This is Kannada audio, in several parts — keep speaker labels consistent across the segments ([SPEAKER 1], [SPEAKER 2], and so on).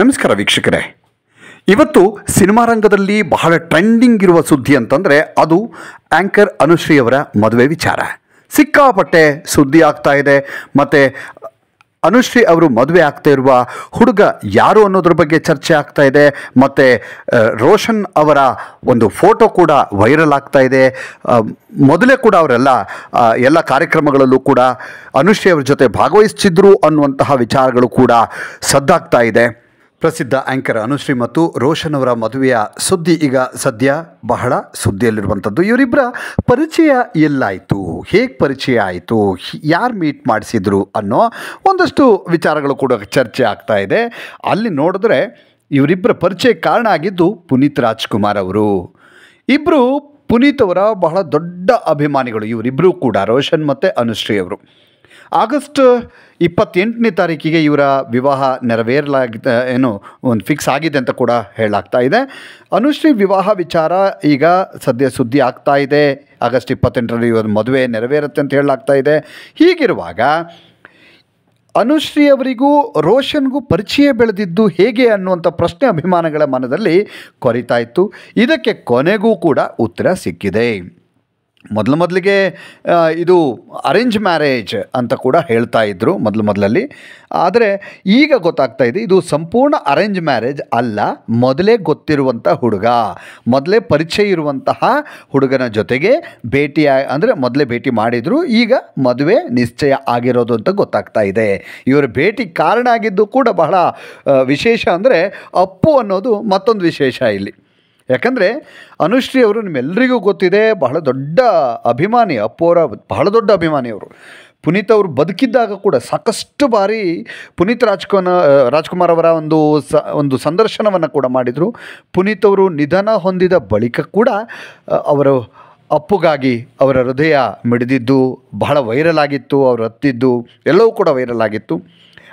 [SPEAKER 1] ನಮಸ್ಕಾರ ವೀಕ್ಷಕರೇ. ಇವತ್ತು ಸಿನಿಮಾ ರಂಗದಲ್ಲಿ ಬಹಳ ಟ್ರೆಂಡಿಂಗ್ ಇರುವ ಸುದ್ದಿ ಅಂತಂದರೆ ಅದು ಆ್ಯಂಕರ್ ಅನುಶ್ರೀ ಅವರ ಮದುವೆ ವಿಚಾರ. ಸಿಕ್ಕಾಪಟ್ಟೆ ಸುದ್ದಿ ಆಗ್ತಾ ಇದೆ. ಮತ್ತು ಅನುಶ್ರೀ ಅವರು ಮದುವೆ ಆಗ್ತಾ ಇರುವ ಹುಡುಗ ಯಾರು ಅನ್ನೋದ್ರ ಬಗ್ಗೆ ಚರ್ಚೆ ಆಗ್ತಾ ಇದೆ. ಮತ್ತು ರೋಷನ್ ಅವರ ಒಂದು ಫೋಟೋ ಕೂಡ ವೈರಲ್ ಆಗ್ತಾ ಇದೆ. ಮೊದಲೇ ಕೂಡ ಎಲ್ಲ ಕಾರ್ಯಕ್ರಮಗಳಲ್ಲೂ ಕೂಡ ಅನುಶ್ರೀ ಅವ್ರ ಜೊತೆ ಭಾಗವಹಿಸ್ತಿದ್ರು ಅನ್ನುವಂತಹ ವಿಚಾರಗಳು ಕೂಡ ಸದ್ದಾಗ್ತಾ ಇದೆ. ಪ್ರಸಿದ್ಧ ಆ್ಯಂಕರ್ ಅನುಶ್ರೀ ಮತ್ತು ರೋಷನ್ ಅವರ ಮದುವೆಯ ಸುದ್ದಿ ಈಗ ಸದ್ಯ ಬಹಳ ಸುದ್ದಿಯಲ್ಲಿರುವಂಥದ್ದು. ಇವರಿಬ್ಬರ ಪರಿಚಯ ಎಲ್ಲಾಯಿತು, ಹೇಗೆ ಪರಿಚಯ ಆಯಿತು, ಯಾರು ಮೀಟ್ ಮಾಡಿಸಿದ್ರು ಅನ್ನೋ ಒಂದಷ್ಟು ವಿಚಾರಗಳು ಕೂಡ ಚರ್ಚೆ ಆಗ್ತಾ ಇದೆ. ಅಲ್ಲಿ ನೋಡಿದ್ರೆ ಇವರಿಬ್ಬರ ಪರಿಚಯಕ್ಕೆ ಕಾರಣ ಆಗಿದ್ದು ಪುನೀತ್ ರಾಜ್ಕುಮಾರ್ ಅವರು. ಇಬ್ಬರು ಪುನೀತ್ ಅವರ ಬಹಳ ದೊಡ್ಡ ಅಭಿಮಾನಿಗಳು ಇವರಿಬ್ಬರೂ ಕೂಡ, ರೋಷನ್ ಮತ್ತು ಅನುಶ್ರೀ ಅವರು. ಆಗಸ್ಟ್ 28ನೇ ತಾರೀಕಿಗೆ ಇವರ ವಿವಾಹ ಒಂದು ಫಿಕ್ಸ್ ಆಗಿದೆ ಅಂತ ಕೂಡ ಹೇಳಲಾಗ್ತಾ ಇದೆ. ಅನುಶ್ರೀ ವಿವಾಹ ವಿಚಾರ ಈಗ ಸದ್ಯ ಸುದ್ದಿ ಆಗ್ತಾ ಇದೆ. ಆಗಸ್ಟ್ 28ರಲ್ಲಿ ಇವರ ಮದುವೆ ನೆರವೇರುತ್ತೆ ಅಂತ ಹೇಳಲಾಗ್ತಾ ಇದೆ. ಹೀಗಿರುವಾಗ ಅನುಶ್ರೀ ಅವರಿಗೂ ರೋಷನ್ಗೂ ಪರಿಚಯ ಬೆಳೆದಿದ್ದು ಹೇಗೆ ಅನ್ನುವಂಥ ಪ್ರಶ್ನೆ ಅಭಿಮಾನಿಗಳ ಮನದಲ್ಲಿ ಕೊರಿತಾ ಇತ್ತು. ಇದಕ್ಕೆ ಕೊನೆಗೂ ಕೂಡ ಉತ್ತರ ಸಿಕ್ಕಿದೆ. ಮೊದಲಿಗೆ ಇದು ಅರೇಂಜ್ ಮ್ಯಾರೇಜ್ ಅಂತ ಕೂಡ ಹೇಳ್ತಾ ಇದ್ದರು ಮೊದಲಲ್ಲಿ. ಆದರೆ ಈಗ ಗೊತ್ತಾಗ್ತಾ ಇದೆ ಇದು ಸಂಪೂರ್ಣ ಅರೇಂಜ್ ಮ್ಯಾರೇಜ್ ಅಲ್ಲ. ಮೊದಲೇ ಗೊತ್ತಿರುವಂಥ ಹುಡುಗ, ಮೊದಲೇ ಪರಿಚಯ ಇರುವಂತಹ ಹುಡುಗನ ಜೊತೆಗೆ ಮೊದಲೇ ಭೇಟಿ ಮಾಡಿದರು. ಈಗ ಮದುವೆ ನಿಶ್ಚಯ ಆಗಿರೋದು ಅಂತ ಗೊತ್ತಾಗ್ತಾ ಇದೆ. ಇವರ ಭೇಟಿ ಕಾರಣ ಆಗಿದ್ದು ಕೂಡ ಬಹಳ ವಿಶೇಷ. ಅಂದರೆ ಅಪ್ಪು ಅನ್ನೋದು ಮತ್ತೊಂದು ವಿಶೇಷ ಇಲ್ಲಿ. ಯಾಕಂದರೆ ಅನುಶ್ರೀ ಅವರು ನಿಮ್ಮೆಲ್ಲರಿಗೂ ಗೊತ್ತಿದೆ, ಬಹಳ ದೊಡ್ಡ ಅಭಿಮಾನಿ. ಅಪ್ಪು ಅವರ ಬಹಳ ದೊಡ್ಡ ಅಭಿಮಾನಿ ಅವರು. ಪುನೀತ್ ಅವರು ಬದುಕಿದ್ದಾಗ ಕೂಡ ಸಾಕಷ್ಟು ಬಾರಿ ಪುನೀತ್ ರಾಜ್ಕುಮಾರ್ ಅವರ ಒಂದು ಸಂದರ್ಶನವನ್ನು ಕೂಡ ಮಾಡಿದರು. ಪುನೀತ್ ಅವರು ನಿಧನ ಹೊಂದಿದ ಬಳಿಕ ಕೂಡ ಅವರು ಅಪ್ಪುಗಾಗಿ ಅವರ ಹೃದಯ ಮಿಡಿದಿದ್ದು ಬಹಳ ವೈರಲ್ ಆಗಿತ್ತು. ಅವರು ಹತ್ತಿದ್ದು ಎಲ್ಲವೂ ಕೂಡ ವೈರಲ್ ಆಗಿತ್ತು.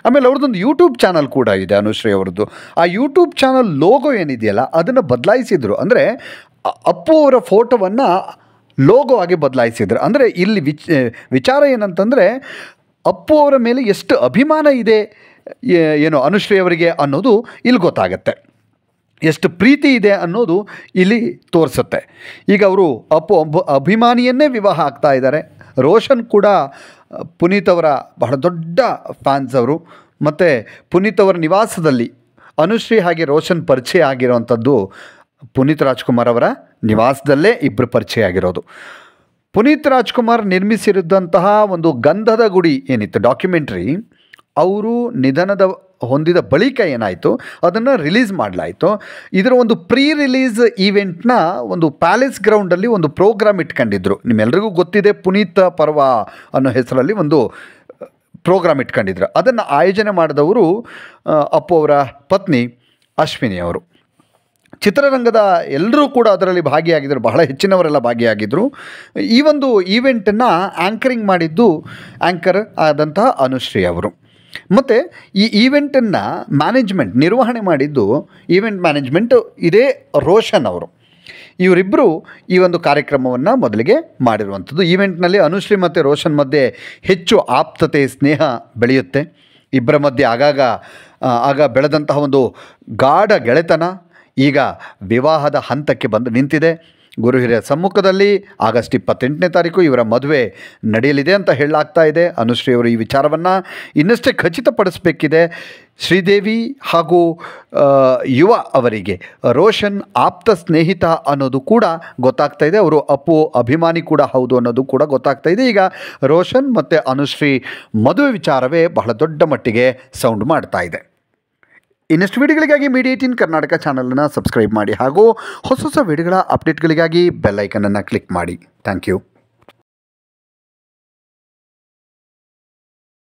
[SPEAKER 1] ಆಮೇಲೆ ಅವ್ರದ್ದೊಂದು ಯೂಟ್ಯೂಬ್ ಚಾನಲ್ ಕೂಡ ಇದೆ ಅನುಶ್ರೀ ಅವ್ರದ್ದು. ಆ ಯೂಟ್ಯೂಬ್ ಚಾನಲ್ ಲೋಗೋ ಏನಿದೆಯಲ್ಲ ಅದನ್ನು ಬದಲಾಯಿಸಿದರು. ಅಂದರೆ ಅಪ್ಪು ಅವರ ಫೋಟೋವನ್ನು ಲೋಗೋ ಆಗಿ ಬದಲಾಯಿಸಿದ್ರು. ಅಂದರೆ ಇಲ್ಲಿ ವಿಚಾರ ಏನಂತಂದರೆ ಅಪ್ಪು ಅವರ ಮೇಲೆ ಎಷ್ಟು ಅಭಿಮಾನ ಇದೆ ಅನುಶ್ರೀ ಅವರಿಗೆ ಅನ್ನೋದು ಇಲ್ಲಿ ಗೊತ್ತಾಗತ್ತೆ. ಎಷ್ಟು ಪ್ರೀತಿ ಇದೆ ಅನ್ನೋದು ಇಲ್ಲಿ ತೋರಿಸುತ್ತೆ. ಈಗ ಅವರು ಅಪ್ಪು ಅಭಿಮಾನಿಯನ್ನೇ ವಿವಾಹ ಆಗ್ತಾ ಇದ್ದಾರೆ. ರೋಷನ್ ಕೂಡ ಪುನೀತ್ ಅವರ ಬಹಳ ದೊಡ್ಡ ಫ್ಯಾನ್ಸ್ ಅವರು. ಮತ್ತು ಪುನೀತ್ ಅವರ ನಿವಾಸದಲ್ಲಿ ಅನುಶ್ರೀ ಹಾಗೆ ರೋಷನ್ ಪರಿಚಯ ಆಗಿರೋವಂಥದ್ದು ಪುನೀತ್ ರಾಜ್ಕುಮಾರ್ ಅವರ ನಿವಾಸದಲ್ಲೇ ಇಬ್ಬರು ಪರಿಚಯ ಆಗಿರೋದು. ಪುನೀತ್ ರಾಜ್ಕುಮಾರ್ ನಿರ್ಮಿಸಿರುವಂತಹ ಒಂದು ಗಂಧದ ಗುಡಿ ಏನಿತ್ತು ಡಾಕ್ಯುಮೆಂಟ್ರಿ, ಅವರು ನಿಧನದ ಹೊಂದಿದ ಬಳಿಕ ಏನಾಯಿತು ಅದನ್ನು ರಿಲೀಸ್ ಮಾಡಲಾಯಿತು. ಇದರ ಒಂದು ಪ್ರೀ ರಿಲೀಸ್ ಈವೆಂಟ್ನ ಒಂದು ಪ್ಯಾಲೇಸ್ ಗ್ರೌಂಡಲ್ಲಿ ಒಂದು ಪ್ರೋಗ್ರಾಮ್ ಇಟ್ಕೊಂಡಿದ್ರು. ನಿಮ್ಮೆಲ್ಲರಿಗೂ ಗೊತ್ತಿದೆ, ಪುನೀತ್ ಪರ್ವ ಅನ್ನೋ ಹೆಸರಲ್ಲಿ ಒಂದು ಪ್ರೋಗ್ರಾಮ್ ಇಟ್ಕೊಂಡಿದ್ರು. ಅದನ್ನು ಆಯೋಜನೆ ಮಾಡಿದವರು ಅಪ್ಪು ಅವರ ಪತ್ನಿ ಅಶ್ವಿನಿ ಅವರು. ಚಿತ್ರರಂಗದ ಎಲ್ಲರೂ ಕೂಡ ಅದರಲ್ಲಿ ಭಾಗಿಯಾಗಿದ್ದರು, ಬಹಳ ಹೆಚ್ಚಿನವರೆಲ್ಲ ಭಾಗಿಯಾಗಿದ್ದರು. ಈ ಒಂದು ಈವೆಂಟನ್ನು ಆ್ಯಂಕರಿಂಗ್ ಮಾಡಿದ್ದು ಆ್ಯಂಕರ್ ಆದಂತಹ ಅನುಶ್ರೀ ಅವರು. ಮತ್ತು ಈ ಈವೆಂಟನ್ನು ನಿರ್ವಹಣೆ ಮಾಡಿದ್ದು ಈವೆಂಟ್ ಮ್ಯಾನೇಜ್ಮೆಂಟ್ ಇದೇ ರೋಷನ್ ಅವರು. ಇವರಿಬ್ಬರು ಈ ಒಂದು ಕಾರ್ಯಕ್ರಮವನ್ನು ಮೊದಲಿಗೆ ಮಾಡಿರುವಂಥದ್ದು. ಈವೆಂಟ್ನಲ್ಲಿ ಅನುಶ್ರೀ ಮತ್ತು ರೋಷನ್ ಮಧ್ಯೆ ಹೆಚ್ಚು ಆಪ್ತತೆ, ಸ್ನೇಹ ಬೆಳೆಯುತ್ತೆ. ಇಬ್ಬರ ಮಧ್ಯೆ ಆಗ ಬೆಳೆದಂತಹ ಒಂದು ಗಾಢ ಗೆಳೆತನ ಈಗ ವಿವಾಹದ ಹಂತಕ್ಕೆ ಬಂದು ನಿಂತಿದೆ. ಗುರು ಹಿರಿಯ ಸಮ್ಮುಖದಲ್ಲಿ ಆಗಸ್ಟ್ 28ನೇ ತಾರೀಕು ಇವರ ಮದುವೆ ನಡೆಯಲಿದೆ ಅಂತ ಹೇಳಲಾಗ್ತಾ ಇದೆ. ಅನುಶ್ರೀ ಅವರು ಈ ವಿಚಾರವನ್ನು ಇನ್ನಷ್ಟೇ ಖಚಿತಪಡಿಸಬೇಕಿದೆ. ಶ್ರೀದೇವಿ ಹಾಗೂ ಯುವ ಅವರಿಗೆ ರೋಷನ್ ಆಪ್ತ ಸ್ನೇಹಿತ ಅನ್ನೋದು ಕೂಡ ಗೊತ್ತಾಗ್ತಾ ಇದೆ. ಅವರು ಅಪ್ಪು ಅಭಿಮಾನಿ ಕೂಡ ಹೌದು ಅನ್ನೋದು ಕೂಡ ಗೊತ್ತಾಗ್ತಾ ಇದೆ. ಈಗ ರೋಷನ್ ಮತ್ತು ಅನುಶ್ರೀ ಮದುವೆ ವಿಚಾರವೇ ಬಹಳ ದೊಡ್ಡ ಮಟ್ಟಿಗೆ ಸೌಂಡ್ ಮಾಡ್ತಾ ಇದೆ. ಇನ್ನಷ್ಟು ವಿಡಿಯೋಗಳಿಗಾಗಿ ಮೀಡಿಯಾ18 ಕರ್ನಾಟಕ ಚಾನಲನ್ನು ಸಬ್ಸ್ಕ್ರೈಬ್ ಮಾಡಿ ಹಾಗೂ ಹೊಸ ವಿಡಿಯೋಗಳ ಅಪ್ಡೇಟ್ಗಳಿಗಾಗಿ ಬೆಲ್ ಐಕನನ್ನು ಕ್ಲಿಕ್ ಮಾಡಿ. Thank you.